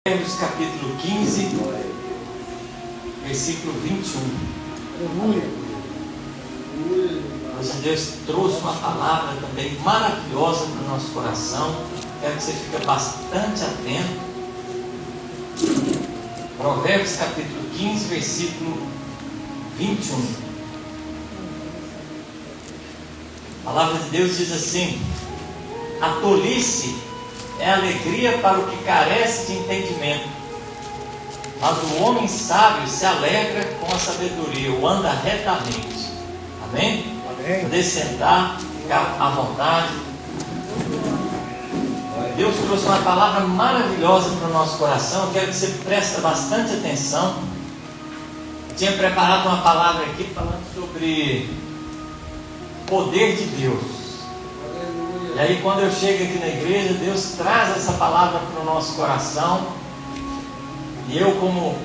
Provérbios capítulo 15, versículo 21. Hoje Deus trouxe uma palavra também maravilhosa para o nosso coração. Quero que você fique bastante atento. Provérbios capítulo 15, versículo 21. A palavra de Deus diz assim: a tolice é alegria para o que carece de entendimento, mas o homem sábio se alegra com a sabedoria, ou anda retamente. Amém? Amém. Poder sentar, ficar à vontade. Deus trouxe uma palavra maravilhosa para o nosso coração. Eu quero que você preste bastante atenção. Eu tinha preparado uma palavra aqui falando sobre o poder de Deus. E aí, quando eu chego aqui na igreja, Deus traz essa palavra para o nosso coração. E eu, como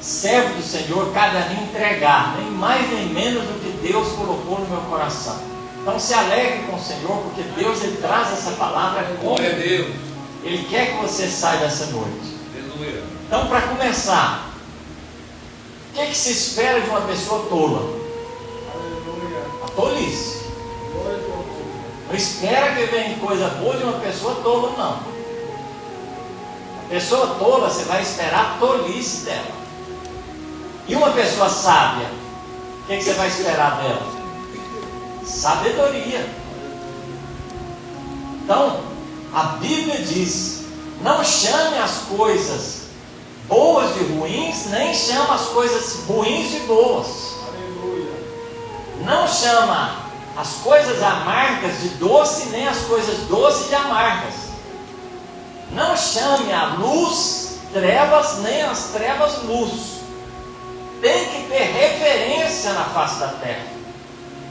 servo do Senhor, cabe a mim entregar, nem mais nem menos do que Deus colocou no meu coração. Então se alegre com o Senhor, porque Deus ele traz essa palavra como Ele quer que você saia dessa noite. Então, para começar, o que se espera de uma pessoa tola? A tolice. Não espera que venha coisa boa de uma pessoa tola, não. A pessoa tola, você vai esperar a tolice dela. E uma pessoa sábia, o que você vai esperar dela? Sabedoria. Então, a Bíblia diz: não chame as coisas boas de ruins, nem chama as coisas ruins de boas. Não chama as coisas amargas de doce, nem as coisas doces de amargas. Não chame a luz trevas, nem as trevas luz. Tem que ter referência na face da terra.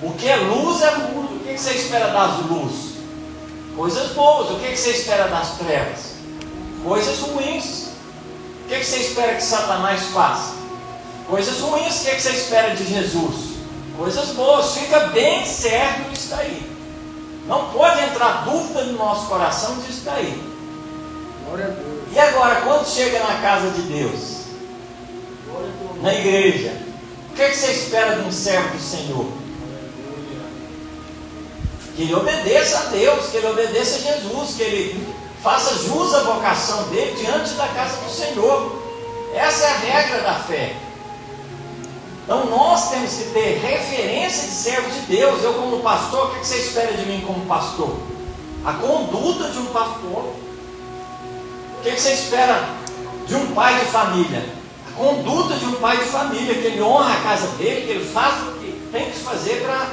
O que é luz é luz. O que você espera das luzes? Coisas boas. O que você espera das trevas? Coisas ruins. O que você espera que Satanás faça? Coisas ruins. O que você espera de Jesus? Coisas boas. Fica bem certo disso daí. Não pode entrar dúvida no nosso coração disso daí. E agora, quando chega na casa de Deus, na igreja, o que você espera de um servo do Senhor? Que ele obedeça a Deus, que ele obedeça a Jesus, que ele faça jus à vocação dele diante da casa do Senhor. Essa é a regra da fé. Então nós temos que ter referência de servo de Deus. Eu como pastor, o que você espera de mim como pastor? A conduta de um pastor. O que você espera de um pai de família? A conduta de um pai de família, que ele honra a casa dele, que ele faz o que tem que fazer para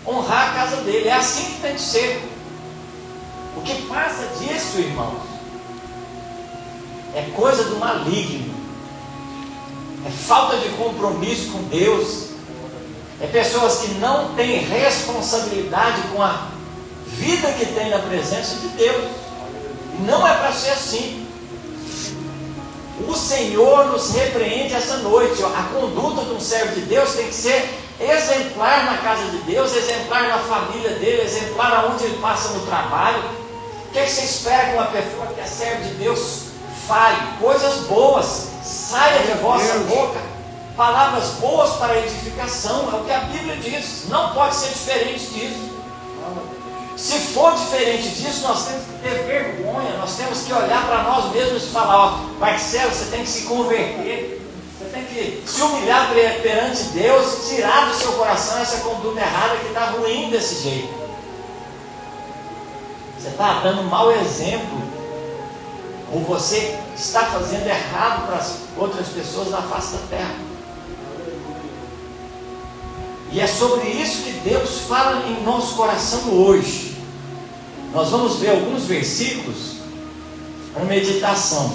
honrar a casa dele. É assim que tem que ser. O que passa disso, irmãos, é coisa do maligno. É falta de compromisso com Deus. É pessoas que não têm responsabilidade com a vida que tem na presença de Deus. E não é para ser assim. O Senhor nos repreende essa noite. A conduta de um servo de Deus tem que ser exemplar na casa de Deus, exemplar na família dele, exemplar aonde ele passa no trabalho. O que você espera que uma pessoa que é servo de Deus fale? Coisas boas. Saia de vossa boca palavras boas para edificação. É o que a Bíblia diz. Não pode ser diferente disso. Se for diferente disso, nós temos que ter vergonha. Nós temos que olhar para nós mesmos e falar: ó, Marcelo, você tem que se converter. Você tem que se humilhar perante Deus, tirar do seu coração essa conduta errada que está ruim desse jeito. Você está dando um mau exemplo. Ou você está fazendo errado para as outras pessoas na face da terra. E é sobre isso que Deus fala em nosso coração hoje. Nós vamos ver alguns versículos para meditação.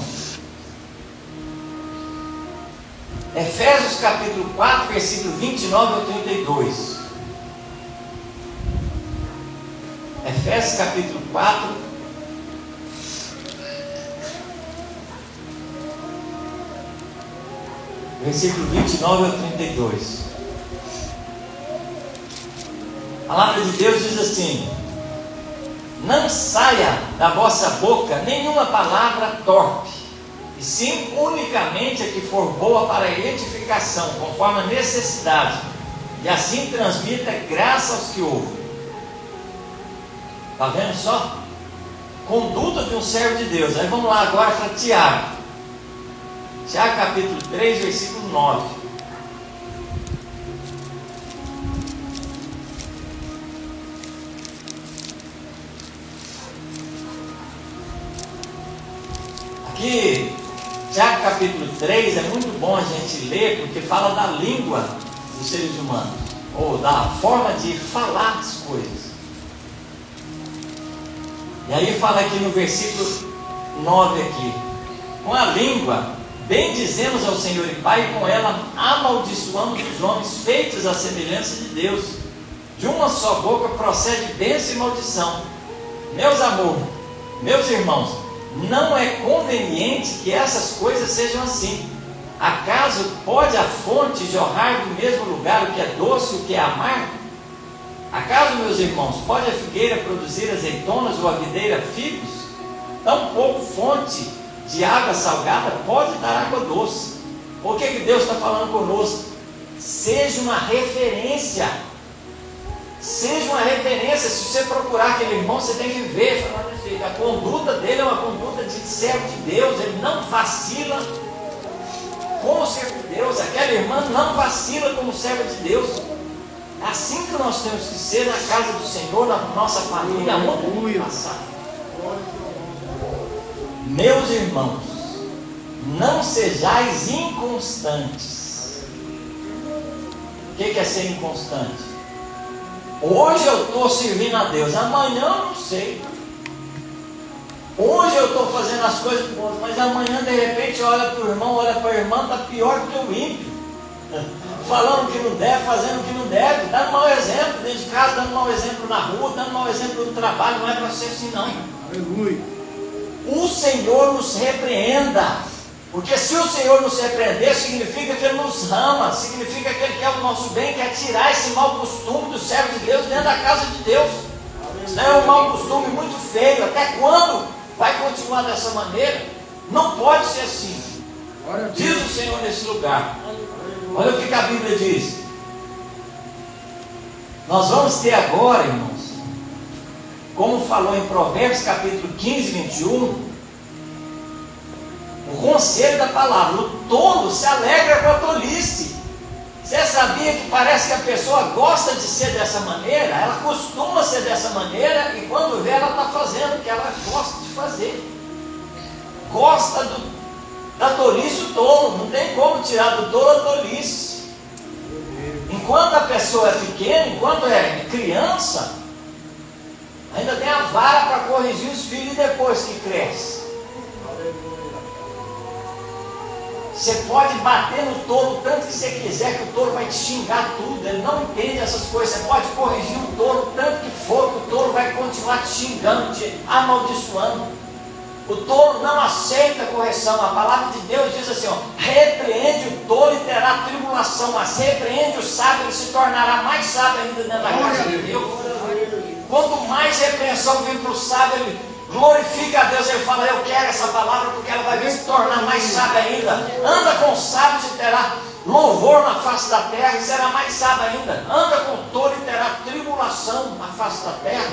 Efésios capítulo 4, versículo 29 ao 32. Efésios capítulo 4, versículo 29 ao 32. A palavra de Deus diz assim: não saia da vossa boca nenhuma palavra torpe, e sim unicamente a que for boa para a edificação, conforme a necessidade, e assim transmita graça aos que ouvem. Está vendo só? Conduta de um servo de Deus. Aí vamos lá agora para Tiago. Tiago capítulo 3, versículo 9. Aqui, Tiago capítulo 3 é muito bom a gente ler, porque fala da língua dos seres humanos, ou da forma de falar as coisas. E aí fala aqui no versículo 9 aqui: com a língua bendizemos ao Senhor e Pai, e com ela amaldiçoamos os homens feitos à semelhança de Deus. De uma só boca procede bênção e maldição. Meus irmãos, não é conveniente que essas coisas sejam assim. Acaso pode a fonte jorrar do mesmo lugar o que é doce e o que é amargo? Acaso, meus irmãos, pode a figueira produzir azeitonas ou a videira figos? Tampouco fonte de água salgada pode dar água doce. O que Deus está falando conosco? Seja uma referência. Seja uma referência. Se você procurar aquele irmão, você tem que ver. A conduta dele é uma conduta de servo de Deus. Ele não vacila como servo de Deus. Aquela irmã não vacila como serva de Deus. É assim que nós temos que ser na casa do Senhor, na nossa família, onde passar. Meus irmãos, não sejais inconstantes. O que é ser inconstante? Hoje eu estou servindo a Deus, amanhã eu não sei. Hoje eu estou fazendo as coisas boas, mas amanhã de repente olha para o irmão, olha para a irmã, está pior do que o ímpio. Falando o que não deve, fazendo o que não deve, dando mau exemplo dentro de casa, dando mau exemplo na rua, dando mau exemplo no trabalho. Não é para ser assim não. Aleluia. O Senhor nos repreenda, porque se o Senhor nos repreender, significa que Ele nos ama, significa que Ele quer o nosso bem, quer tirar esse mau costume do servo de Deus dentro da casa de Deus. Isso é um mau costume muito feio. Até quando vai continuar dessa maneira? Não pode ser assim. Diz o Senhor nesse lugar. Olha o que a Bíblia diz. Nós vamos ter agora, irmãos, como falou em Provérbios capítulo 15, 21, o conselho da palavra. O tolo se alegra com a tolice. Você sabia que parece que a pessoa gosta de ser dessa maneira? Ela costuma ser dessa maneira, e quando vê, ela está fazendo o que ela gosta de fazer. Gosta da tolice o tolo. Não tem como tirar do tolo a tolice. Enquanto a pessoa é pequena, enquanto é criança, ainda tem a vara para corrigir os filhos depois que cresce. Você pode bater no tolo tanto que você quiser, que o tolo vai te xingar tudo. Ele não entende essas coisas. Você pode corrigir o tolo tanto que for, que o tolo vai continuar te xingando, te amaldiçoando. O tolo não aceita correção. A palavra de Deus diz assim, ó: repreende o tolo e terá tribulação, mas repreende o sábio, ele se tornará mais sábio ainda dentro da casa de Deus. Quanto mais repreensão vem para o sábio, ele glorifica a Deus. Ele fala: eu quero essa palavra, porque ela vai se tornar mais sábia ainda. Anda com sábios e terá louvor na face da terra, e será mais sábio ainda. Anda com tolo e terá tribulação na face da terra.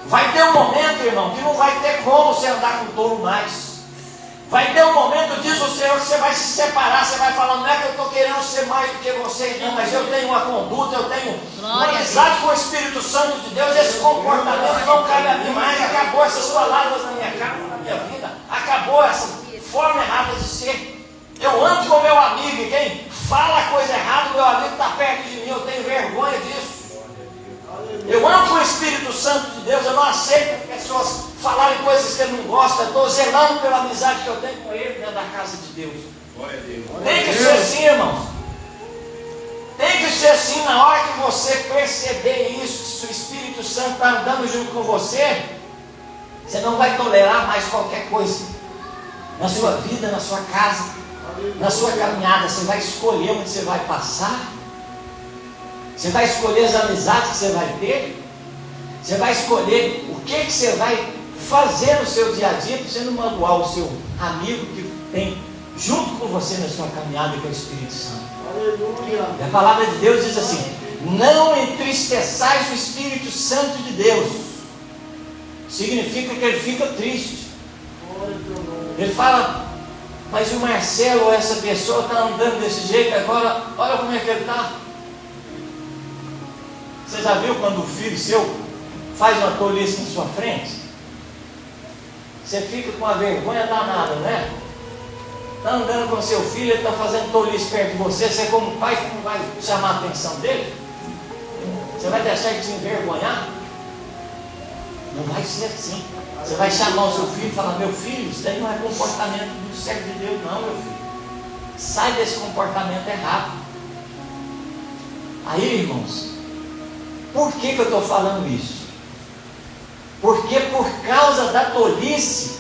Vai ter um momento, irmão, que não vai ter como você andar com tolo mais. Vai ter um momento, diz o Senhor, que você vai se separar. Você vai falar: não é que eu estou querendo ser mais do que vocês, não, mas eu tenho uma conduta, eu tenho uma amizade com o Espírito Santo de Deus. Esse comportamento não cabe a mim mais. Acabou essas palavras na minha casa, na minha vida. Acabou essa forma errada de ser. Eu ando com meu amigo, e quem fala coisa errada, meu amigo está perto de mim. Eu tenho vergonha disso. Eu amo o Espírito Santo de Deus. Eu não aceito pessoas falarem coisas que ele não gosta. Eu estou zelando pela amizade que eu tenho com ele dentro da casa de Deus. Tem que ser assim, irmãos. Tem que ser assim. Na hora que você perceber isso, que o Espírito Santo está andando junto com você, você não vai tolerar mais qualquer coisa na sua vida, na sua casa, na sua caminhada. Você vai escolher onde você vai passar. Você vai escolher as amizades que você vai ter. Você vai escolher o que você vai fazer no seu dia a dia para você não magoar o seu amigo que tem junto com você na sua caminhada, que é o Espírito Santo. Aleluia. E a palavra de Deus diz assim: não entristeçais o Espírito Santo de Deus. Significa que ele fica triste. Ele fala: mas o Marcelo, essa pessoa está andando desse jeito agora, olha como é que ele está. Você já viu quando o filho seu faz uma tolice na sua frente? Você fica com uma vergonha danada, né? Está andando com seu filho, ele está fazendo tolice perto de você, você como pai não vai chamar a atenção dele? Você vai deixar ele te envergonhar? Não vai ser assim. Você vai chamar o seu filho e falar: meu filho, isso daí não é comportamento do servo de Deus não, meu filho. Sai desse comportamento errado. Aí, irmãos, por que eu estou falando isso? Porque por causa da tolice,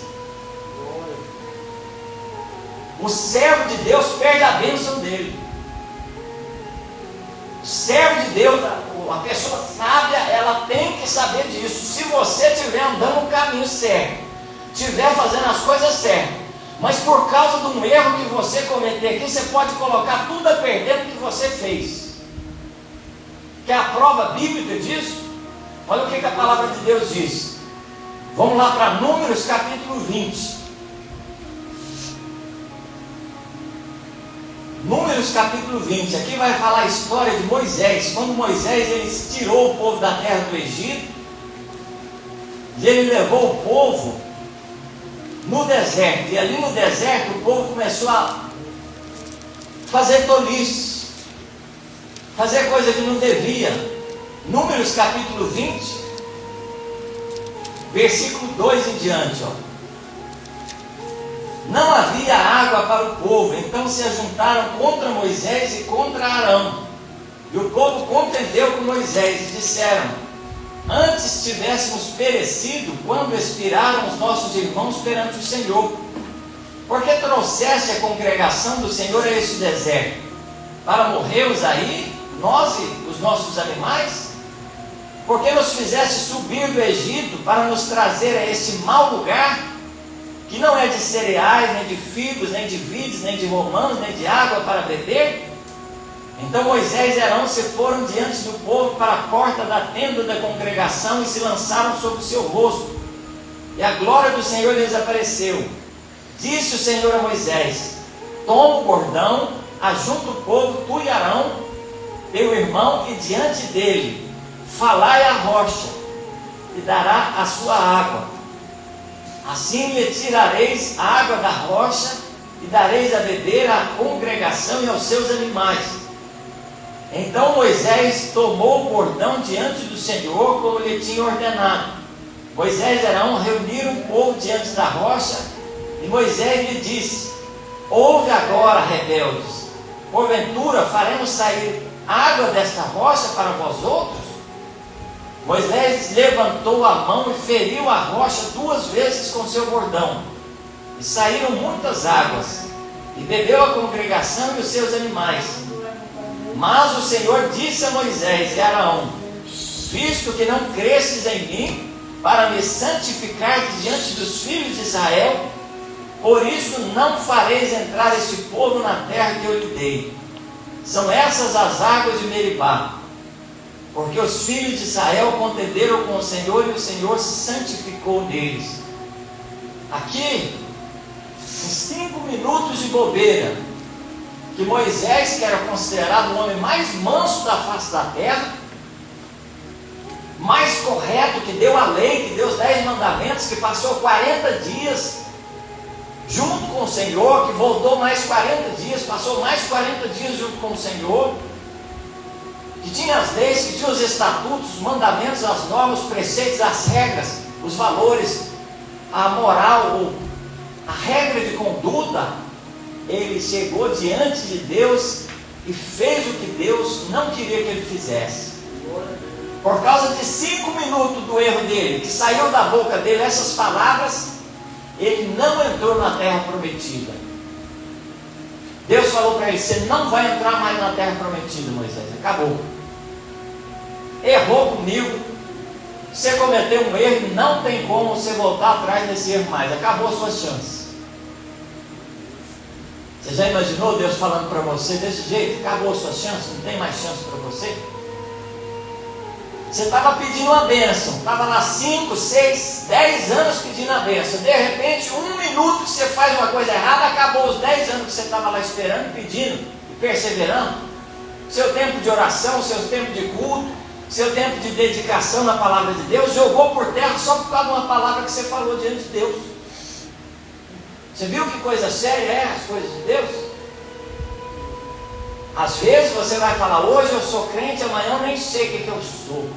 o servo de Deus perde a bênção dele. O servo de Deus, a pessoa sábia, ela tem que saber disso. Se você estiver andando no caminho certo, estiver fazendo as coisas certas, mas por causa de um erro que você cometer aqui, você pode colocar tudo a perder do que você fez. Quer a prova bíblica disso? Olha o que a palavra de Deus diz. Vamos lá para Números capítulo 20. Números capítulo 20, aqui vai falar a história de Moisés. Quando Moisés ele tirou o povo da terra do Egito, e ele levou o povo no deserto, e ali no deserto o povo começou a fazer tolice, fazer coisa que não devia. Números capítulo 20, versículo 2 em diante, ó. Não havia água para o povo, então se ajuntaram contra Moisés e contra Arão. E o povo contendeu com Moisés e disseram: antes tivéssemos perecido quando expiraram os nossos irmãos perante o Senhor. Porque trouxeste a congregação do Senhor a este deserto, para morrermos aí, nós e os nossos animais? Porque nos fizeste subir do Egito para nos trazer a este mau lugar, que não é de cereais, nem de figos, nem de vides, nem de romanos, nem de água para beber? Então Moisés e Arão se foram diante do povo para a porta da tenda da congregação e se lançaram sobre o seu rosto. E a glória do Senhor lhes apareceu. Disse o Senhor a Moisés: toma o bordão, ajunta o povo, tu e Arão, teu irmão, e diante dele falai a rocha, e dará a sua água. Assim lhe tirareis a água da rocha, e dareis a beber à congregação e aos seus animais. Então Moisés tomou o bordão diante do Senhor, como lhe tinha ordenado. Moisés e Arão reuniram o povo diante da rocha, e Moisés lhe disse: ouve agora, rebeldes, porventura faremos sair água desta rocha para vós outros? Moisés levantou a mão e feriu a rocha 2 vezes com seu bordão, e saíram muitas águas, e bebeu a congregação e os seus animais. Mas o Senhor disse a Moisés e a Arão: visto que não cresces em mim, para me santificar diante dos filhos de Israel, por isso não fareis entrar este povo na terra que eu lhe dei. São essas as águas de Meribá. Porque os filhos de Israel contenderam com o Senhor, e o Senhor se santificou neles. Aqui, em 5 minutos de bobeira, que Moisés, que era considerado o homem mais manso da face da terra, mais correto, que deu a lei, que deu os 10 mandamentos, que passou 40 dias junto com o Senhor, que voltou mais 40 dias, passou mais 40 dias junto com o Senhor, que tinha as leis, que tinha os estatutos, os mandamentos, as normas, os preceitos, as regras, os valores, a moral, a regra de conduta. Ele chegou diante de Deus e fez o que Deus não queria que ele fizesse. Por causa de 5 minutos do erro dele, que saiu da boca dele essas palavras, ele não entrou na terra prometida. Deus falou para ele: você não vai entrar mais na terra prometida, Moisés, acabou. Errou comigo, Você cometeu um erro, não tem como você voltar atrás desse erro mais. Acabou a sua chance. Você já imaginou Deus falando para você desse jeito? Acabou a sua chance, não tem mais chance para você? Você estava pedindo uma bênção, estava lá 5, 6, 10 anos pedindo a bênção. De repente, 1 minuto que você faz uma coisa errada, acabou os 10 anos que você estava lá esperando, pedindo e perseverando. Seu tempo de oração, seu tempo de culto, seu tempo de dedicação na palavra de Deus, jogou por terra só por causa de uma palavra que você falou diante de Deus. Você viu que coisa séria é as coisas de Deus? Às vezes você vai falar, hoje eu sou crente, amanhã eu nem sei o que eu sou.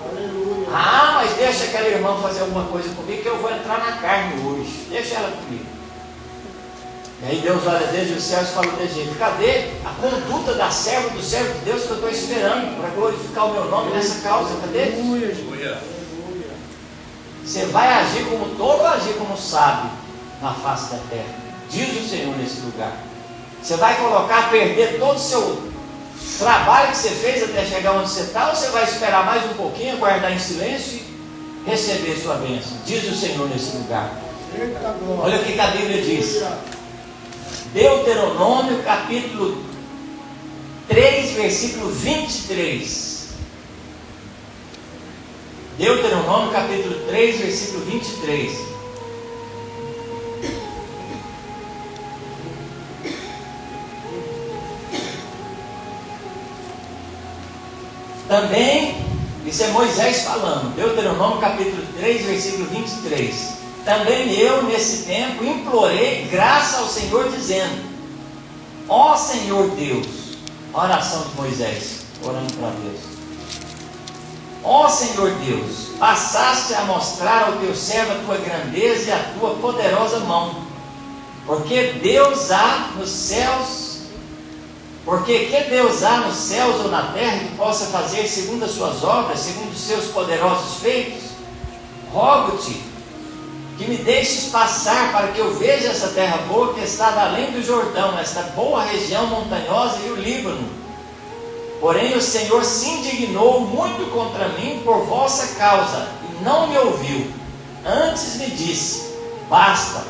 Aleluia. Ah, mas deixa aquela irmã fazer alguma coisa comigo que eu vou entrar na carne hoje. Deixa ela comigo. E aí Deus olha desde os céus e fala desse jeito, cadê a conduta da serva, do servo de Deus que eu estou esperando para glorificar o meu nome nessa causa? Cadê? Aleluia. Você vai agir como todo, ou agir como sábio na face da terra? Diz o Senhor nesse lugar. Você vai colocar a perder todo o seu trabalho que você fez até chegar onde você está, ou você vai esperar mais um pouquinho, aguardar em silêncio e receber sua bênção? Diz o Senhor nesse lugar. Olha o que a Bíblia diz. Deuteronômio capítulo 3, versículo 23. Deuteronômio capítulo 3, versículo 23. Também, isso é Moisés falando, Deuteronômio capítulo 3, versículo 23. Também eu, nesse tempo, implorei graça ao Senhor, dizendo: ó Senhor Deus, oração de Moisés, orando para Deus. Ó Senhor Deus, passaste a mostrar ao teu servo a tua grandeza e a tua poderosa mão, porque Deus há nos céus. Porque que Deus há nos céus ou na terra que possa fazer segundo as suas obras, segundo os seus poderosos feitos? Rogo-te que me deixes passar para que eu veja essa terra boa que está além do Jordão, esta boa região montanhosa e o Líbano. Porém o Senhor se indignou muito contra mim por vossa causa e não me ouviu. Antes me disse: basta,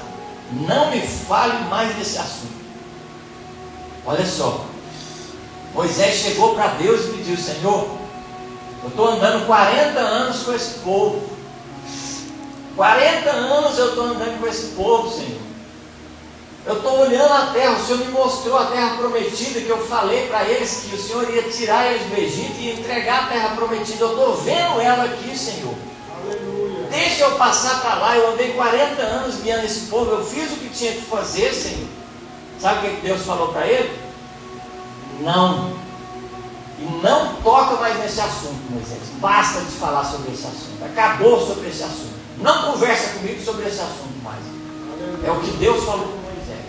não me fale mais desse assunto. Olha só, Moisés chegou para Deus e pediu: Senhor, eu estou andando 40 anos com esse povo. 40 anos eu estou andando com esse povo, Senhor. Eu estou olhando a terra, o Senhor me mostrou a terra prometida, que eu falei para eles que o Senhor ia tirar eles do Egito e entregar a terra prometida. Eu estou vendo ela aqui, Senhor. Aleluia. Deixa eu passar para lá. Eu andei 40 anos guiando esse povo, eu fiz o que tinha que fazer, Senhor. Sabe o que Deus falou para ele? Não. E não toca mais nesse assunto, Moisés. Basta de falar sobre esse assunto. Acabou sobre esse assunto. Não conversa comigo sobre esse assunto mais. É o que Deus falou com Moisés.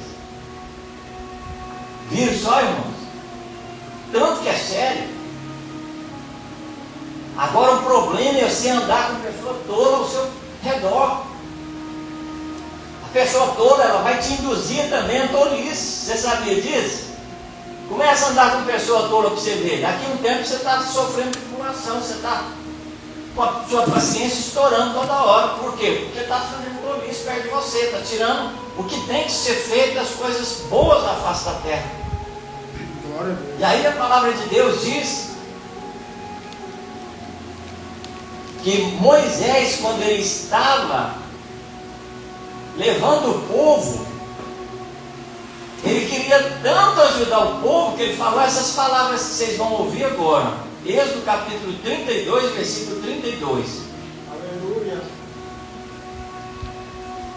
Viram só, irmãos? Tanto que é sério. Agora o problema é você andar com pessoa tola ao seu redor. A pessoa tola, ela vai te induzir também a tolice. Você sabia disso? Começa a andar com pessoa tola para você ver. Daqui a um tempo você está sofrendo tribulação, você está com a sua paciência estourando toda hora. Por quê? Porque está fazendo tolice perto de você, está tirando o que tem que ser feito, as coisas boas da face da terra. E aí a palavra de Deus diz que Moisés, quando ele estava levando o povo, ele queria tanto ajudar o povo que ele falou essas palavras que vocês vão ouvir agora. Êxodo capítulo 32, versículo 32. Aleluia.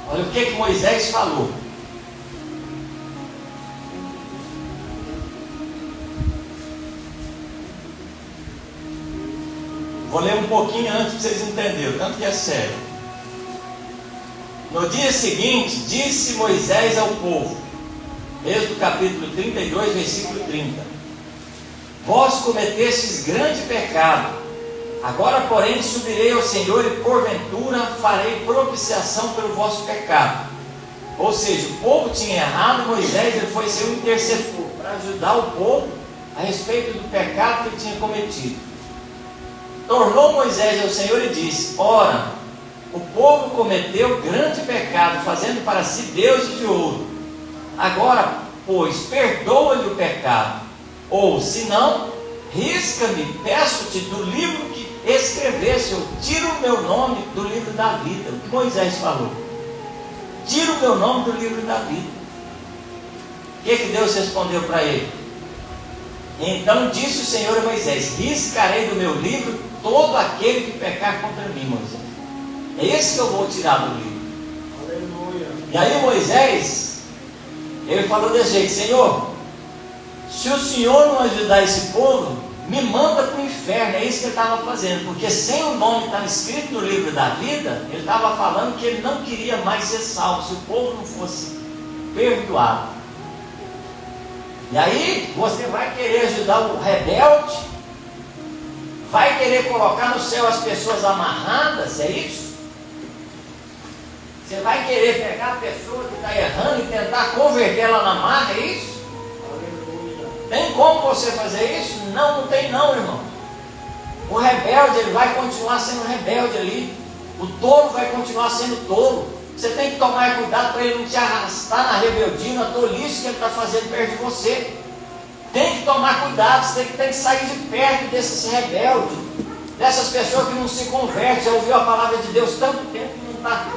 Olha o que Moisés falou. Vou ler um pouquinho antes para vocês entenderem, tanto que é sério. No dia seguinte, disse Moisés ao povo, Êxodo capítulo 32, versículo 30: vós cometestes grande pecado, agora porém subirei ao Senhor e porventura farei propiciação pelo vosso pecado. Ou seja, o povo tinha errado, Moisés ele foi ser um intercessor para ajudar o povo a respeito do pecado que ele tinha cometido. Tornou Moisés ao Senhor e disse: ora, o povo cometeu grande pecado, fazendo para si deuses de ouro. Agora, pois, perdoa-lhe o pecado. Ou, se não, risca-me, peço-te, do livro que escrevesse, eu tiro o meu nome do livro da vida. O que Moisés falou? Tira o meu nome do livro da vida. O que Deus respondeu para ele? Então disse o Senhor a Moisés: riscarei do meu livro todo aquele que pecar contra mim, Moisés. É esse que eu vou tirar do livro. Aleluia. E aí Moisés, ele falou desse jeito: Senhor, se o Senhor não ajudar esse povo, me manda para o inferno. É isso que ele estava fazendo, porque sem o nome estar escrito no livro da vida, ele estava falando que ele não queria mais ser salvo, se o povo não fosse perdoado. E aí você vai querer ajudar o rebelde, vai querer colocar no céu as pessoas amarradas, é isso? Você vai querer pegar a pessoa que está errando e tentar convertê-la na marca, é isso? Tem como você fazer isso? Não, não tem não, irmão. O rebelde, ele vai continuar sendo rebelde ali. O tolo vai continuar sendo tolo. Você tem que tomar cuidado para ele não te arrastar na rebeldia, na tolice que ele está fazendo perto de você. Tem que tomar cuidado, você tem que sair de perto desses rebeldes, dessas pessoas que não se convertem. Já ouviu a palavra de Deus tanto tempo que não está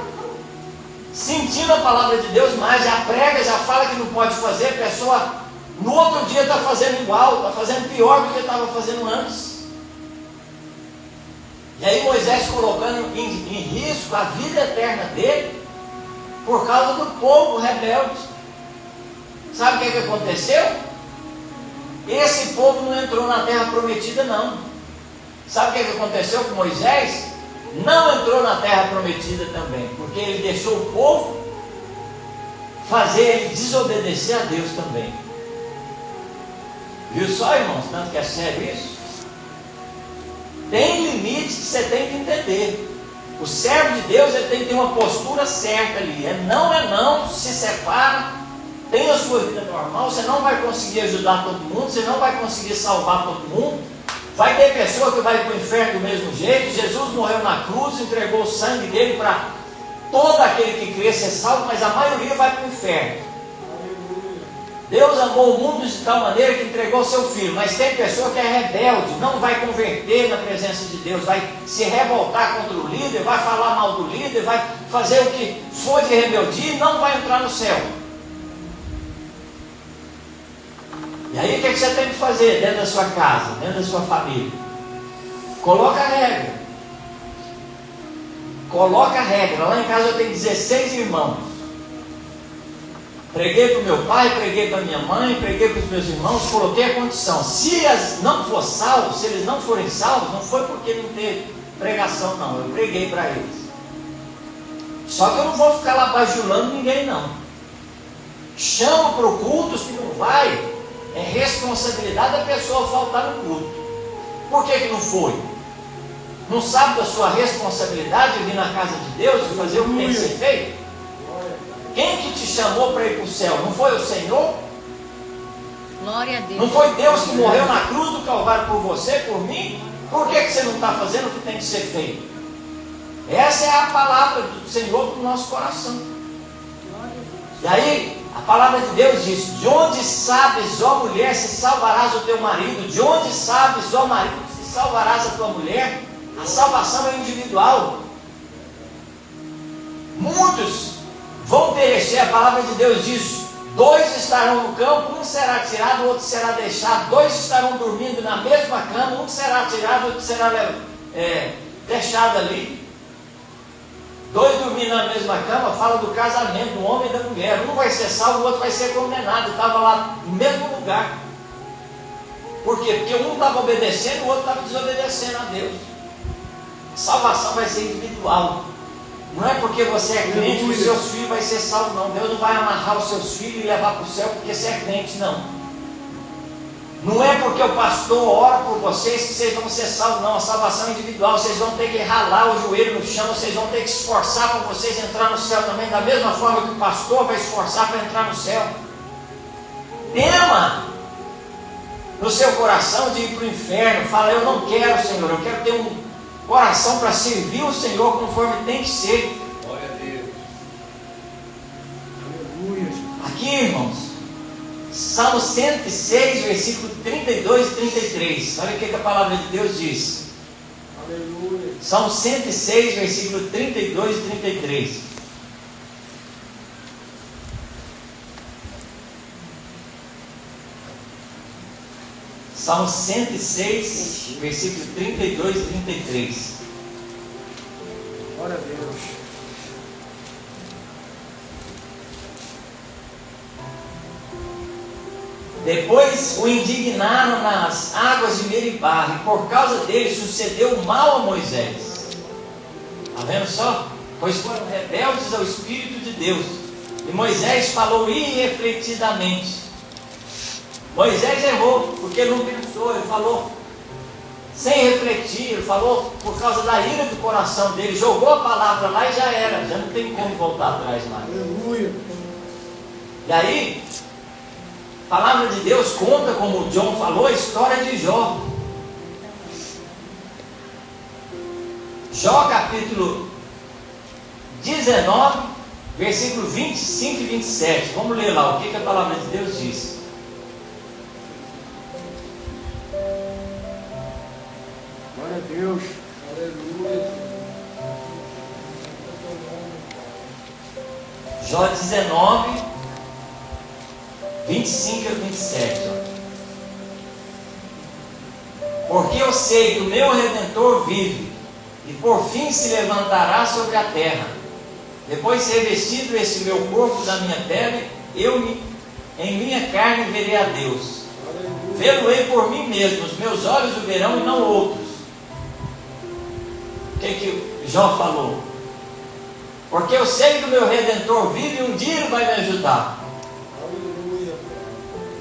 sentindo a palavra de Deus mais, já prega, já fala que não pode fazer, a pessoa no outro dia está fazendo igual, está fazendo pior do que estava fazendo antes. E aí Moisés colocando em risco a vida eterna dele, por causa do povo rebelde. Sabe o que aconteceu? Esse povo não entrou na terra prometida não. Sabe o que aconteceu com Moisés? Não entrou na terra prometida também, porque ele deixou o povo fazer ele desobedecer a Deus também. Viu só, irmãos, tanto que é sério isso? Tem limites que você tem que entender. O servo de Deus, ele tem que ter uma postura certa ali. É não, se separa, tem a sua vida normal. Você não vai conseguir ajudar todo mundo, você não vai conseguir salvar todo mundo. Vai ter pessoa que vai para o inferno do mesmo jeito. Jesus morreu na cruz, entregou o sangue dele para todo aquele que crê ser salvo, mas a maioria vai para o inferno. Deus amou o mundo de tal maneira que entregou seu filho, mas tem pessoa que é rebelde, não vai converter na presença de Deus, vai se revoltar contra o líder, vai falar mal do líder, vai fazer o que for de rebeldia e não vai entrar no céu. E aí o que você tem que fazer dentro da sua casa, dentro da sua família? Coloca a regra. Coloca a regra. Lá em casa eu tenho 16 irmãos. Preguei para o meu pai, preguei para a minha mãe, preguei para os meus irmãos, coloquei a condição. Se eles não for salvos, se eles não forem salvos, não foi porque não teve pregação não, eu preguei para eles. Só que eu não vou ficar lá bajulando ninguém não. Chama para o culto, se não vai, é responsabilidade da pessoa faltar no culto. Por que não foi? Não sabe da sua responsabilidade de vir na casa de Deus e fazer o que tem que ser feito? Quem que te chamou para ir para o céu? Não foi o Senhor? Glória a Deus. Não foi Deus que morreu na cruz do Calvário por você, por mim? Por que você não está fazendo o que tem que ser feito? Essa é a palavra do Senhor para o nosso coração. E aí, a palavra de Deus diz: de onde sabes, ó mulher, se salvarás o teu marido? De onde sabes, ó marido, se salvarás a tua mulher? A salvação é individual. Muitos vão perecer. A palavra de Deus diz: dois estarão no campo, um será tirado, o outro será deixado. Dois estarão dormindo na mesma cama, um será tirado, o outro será deixado ali. Dois dormindo na mesma cama, fala do casamento do homem e da mulher. Um vai ser salvo, o outro vai ser condenado. Estava lá no mesmo lugar. Por quê? Porque um estava obedecendo, o outro estava desobedecendo a Deus. A salvação vai ser individual. Não é porque você é crente que os seus filhos vão ser salvos, não. Deus não vai amarrar os seus filhos e levar para o céu porque você é crente, não. Não é porque o pastor ora por vocês que vocês vão ser salvos, não. A salvação é individual. Vocês vão ter que ralar o joelho no chão, vocês vão ter que se esforçar para vocês entrar no céu também, da mesma forma que o pastor vai esforçar para entrar no céu. Tema no seu coração de ir para o inferno. Fala, eu não quero, Senhor, eu quero ter um coração para servir o Senhor conforme tem que ser. Glória a Deus. Aleluia. Aqui, irmãos, Salmo 106, versículo 32 e 33. Olha o que a palavra de Deus diz. Aleluia. Salmo 106, versículo 32 e 33. Salmo 106, versículo 32 e 33. Glória a Deus. Depois o indignaram nas águas de Meribá, e por causa dele sucedeu mal a Moisés. Está vendo só? Pois foram rebeldes ao Espírito de Deus. E Moisés falou irrefletidamente. Moisés errou, porque ele não pensou, ele falou sem refletir, ele falou por causa da ira do coração dele, jogou a palavra lá e já era, já não tem como voltar atrás mais. Aleluia. E aí, a palavra de Deus conta, como o John falou, a história de Jó. Jó capítulo 19, versículo 25 e 27. Vamos ler lá o que a palavra de Deus diz. Glória a Deus. Aleluia. Jó 19, 25 a 27. Porque eu sei que o meu Redentor vive, e por fim se levantará sobre a terra. Depois revestido esse meu corpo da minha pele, em minha carne verei a Deus. Vê-lo-ei por mim mesmo, os meus olhos o verão e não outros. O que Jó falou? Porque eu sei que o meu Redentor vive e um dia ele vai me ajudar.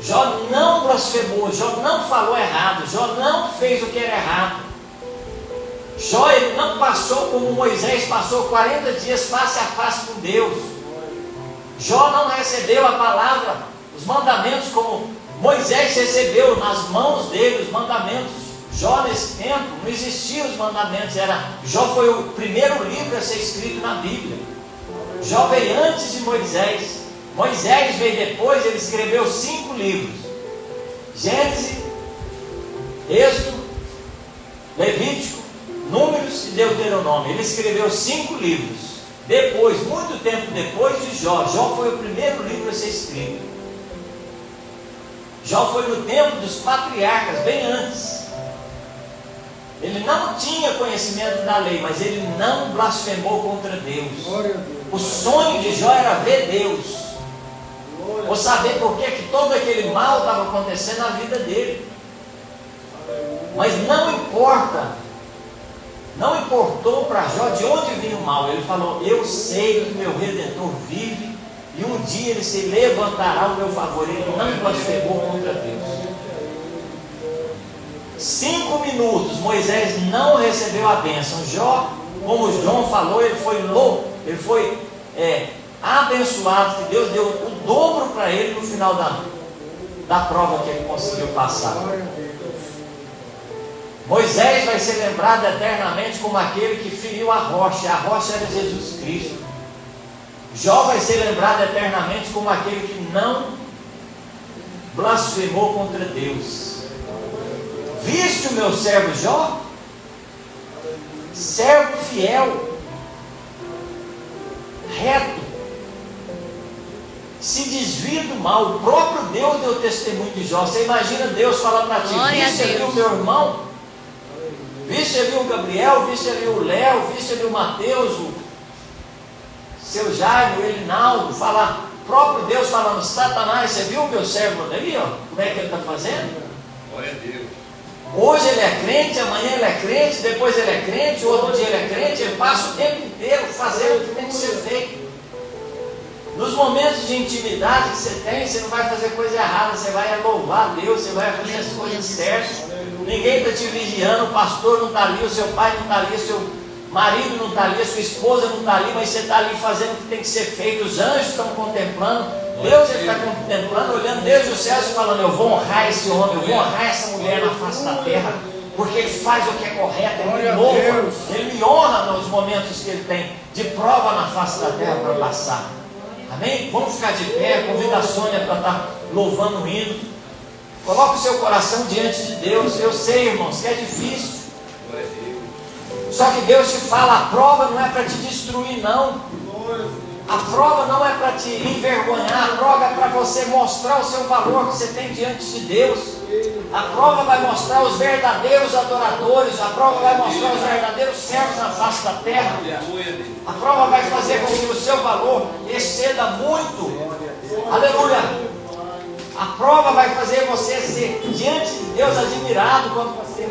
Jó não blasfemou, Jó não falou errado, Jó não fez o que era errado. Jó ele não passou como Moisés passou 40 dias face a face com Deus. Jó não recebeu a palavra, os mandamentos como Moisés recebeu nas mãos dele os mandamentos. Jó nesse tempo não existiam os mandamentos, Jó foi o primeiro livro a ser escrito na Bíblia. Jó veio antes de Moisés. Moisés veio depois, ele escreveu 5 livros: Gênesis, Êxodo, Levítico, Números e Deuteronômio. Ele escreveu 5 livros. Depois, muito tempo depois de Jó, Jó foi o primeiro livro a ser escrito. Jó foi no tempo dos patriarcas, bem antes. Ele não tinha conhecimento da lei, mas ele não blasfemou contra Deus. O sonho de Jó era ver Deus, ou saber por que todo aquele mal estava acontecendo na vida dele. Mas não importou para Jó de onde vinha o mal. Ele falou, eu sei que o meu Redentor vive, e um dia ele se levantará ao meu favor. Ele não blasfemou contra Deus. 5 minutos, Moisés não recebeu a bênção. Jó, como João falou, ele foi louco, ele foi abençoado, que Deus deu o dobro para ele no final da prova que ele conseguiu passar. Moisés vai ser lembrado eternamente como aquele que feriu a rocha era Jesus Cristo. Jó vai ser lembrado eternamente como aquele que não blasfemou contra Deus. Viste o meu servo Jó? Servo fiel, reto, se desvia do mal. O próprio Deus deu testemunho de Jó. Você imagina Deus falar para ti, viste ali o meu irmão? Viste ali o Gabriel? Viste ali o Léo? Viste ali o Mateus? O seu Jairo, o Elinaldo? O próprio Deus falando, Satanás, você viu o meu servo ali? Ó, como é que ele está fazendo? Glória a Deus. Hoje ele é crente, amanhã ele é crente, depois ele é crente, outro dia ele é crente. Ele passa o tempo inteiro fazendo o que tem que ser feito. Nos momentos de intimidade que você tem, você não vai fazer coisa errada, você vai louvar a Deus, você vai fazer as coisas certas. Ninguém está te vigiando, o pastor não está ali, o seu pai não está ali, o seu marido não está ali, a sua esposa não está ali, mas você está ali fazendo o que tem que ser feito, os anjos estão contemplando, Deus está contemplando, olhando desde os céus e falando: eu vou honrar esse homem, eu vou honrar essa mulher na face da terra, porque ele faz o que é correto, ele me louva, ele me honra nos momentos que ele tem de prova na face da terra para passar. Amém? Vamos ficar de pé, convida a Sônia para estar louvando o hino. Coloque o seu coração diante de Deus. Eu sei, irmãos, que é difícil. Só que Deus te fala: a prova não é para te destruir, não. A prova não é para te envergonhar. A prova é para você mostrar o seu valor que você tem diante de Deus. A prova vai mostrar os verdadeiros adoradores. A prova vai mostrar os verdadeiros servos na face da terra. A prova vai fazer com que o seu valor exceda muito. Aleluia. A prova vai fazer você ser diante de Deus admirado quando você,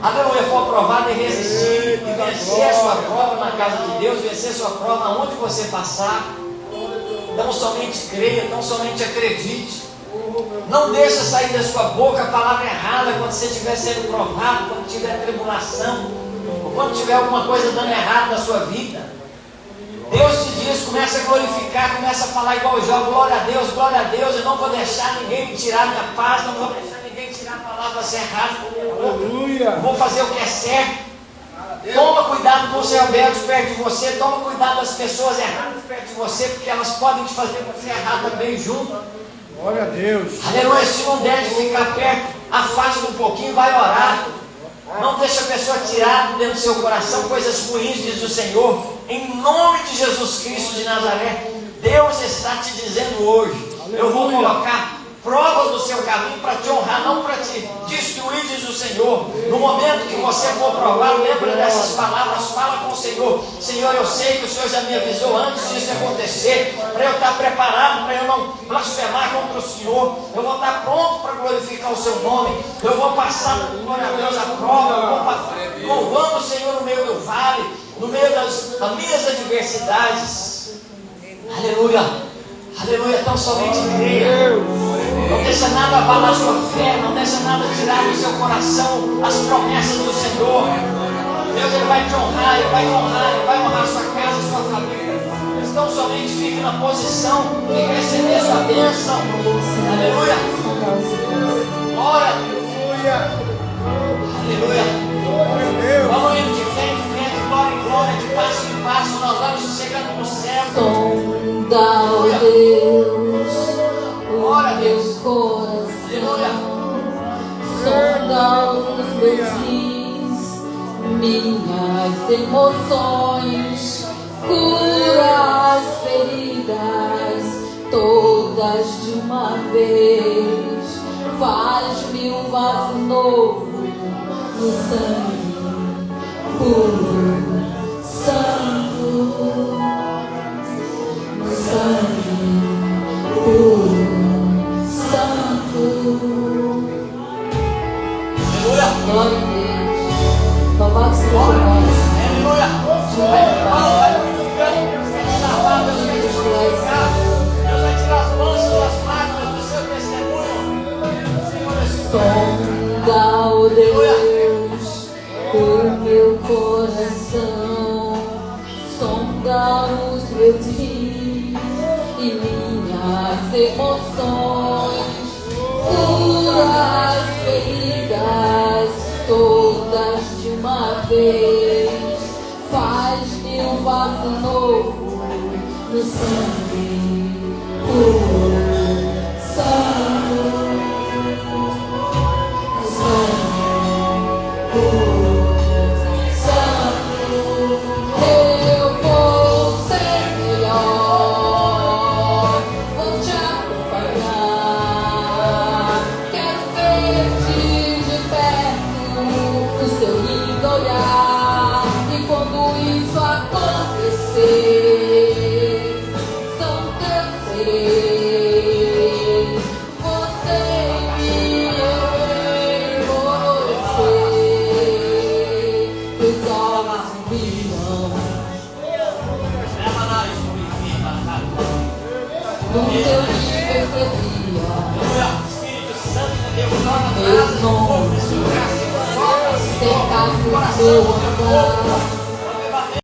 aleluia, for aprovado e resistir e vencer a sua prova na casa de Deus, vencer a sua prova onde você passar. Não somente creia, não somente acredite. Não deixe sair da sua boca a palavra errada quando você estiver sendo provado, quando tiver tribulação, ou quando tiver alguma coisa dando errado na sua vida. Deus te diz, começa a glorificar, começa a falar igual Jó: glória a Deus, eu não vou deixar ninguém me tirar minha paz, não vou deixar ninguém tirar palavras erradas da minha boca. Vou fazer o que é certo. Toma cuidado com os rebeldes perto de você, toma cuidado das pessoas erradas perto de você, porque elas podem te fazer você errar também junto. Glória a Deus. Aleluia. Se não der de ficar perto, afasta um pouquinho, vai orar. Não deixe a pessoa tirar dentro do seu coração coisas ruins, diz o Senhor. Em nome de Jesus Cristo de Nazaré, Deus está te dizendo hoje: eu vou colocar provas no seu caminho para te honrar, não para te destruir, diz o Senhor. No momento que você for provar, lembra dessas palavras, fala com o Senhor: Senhor, eu sei que o Senhor já me avisou antes disso acontecer, para eu estar preparado, para eu não blasfemar contra o Senhor. Eu vou estar pronto para glorificar o seu nome. Eu vou passar, glória a Deus, a prova. Eu vou passar louvando o Senhor no meio do vale, no meio das minhas adversidades. Aleluia, aleluia. Então somente creia. Não deixa nada abalar a sua fé, não deixa nada tirar do seu coração as promessas do Senhor. Deus, Ele vai te honrar, Ele vai honrar, Ele vai honrar a sua casa, a sua família. Então somente fique na posição de receber sua bênção. Aleluia. Glória a Deus. Aleluia. Vamos indo de fé em fé, de glória em glória, de passo em passo. Nós vamos chegando no céu. Sonda, Deus, glória a Deus. Coração, sonda os meus rins, minhas emoções, cura as feridas, todas de uma vez, faz-me um vaso novo no sangue puro, santo, no sangue puro, santo. Glória a Deus. Louvado seja o nome. Aleluia. Vai glorificando. Deus vai tirar as mãos das mágoas do seu testemunho. Sonda, ó Deus, o meu coração, sonda os meus rins e minhas emoções, cura as feridas, todas de uma vez, faz-me um vaso novo no sangue puro, santo, sangue puro, santo. Eu vou ser melhor, vou te acompanhar, quero ver-te de perto, o seu lindo olhar, e quando isso acontecer, são teus serei, você e eu em você, teus olhos brilham, no teu nível servia, Espírito Santo de Deus, meu nome, cercado do seu andar.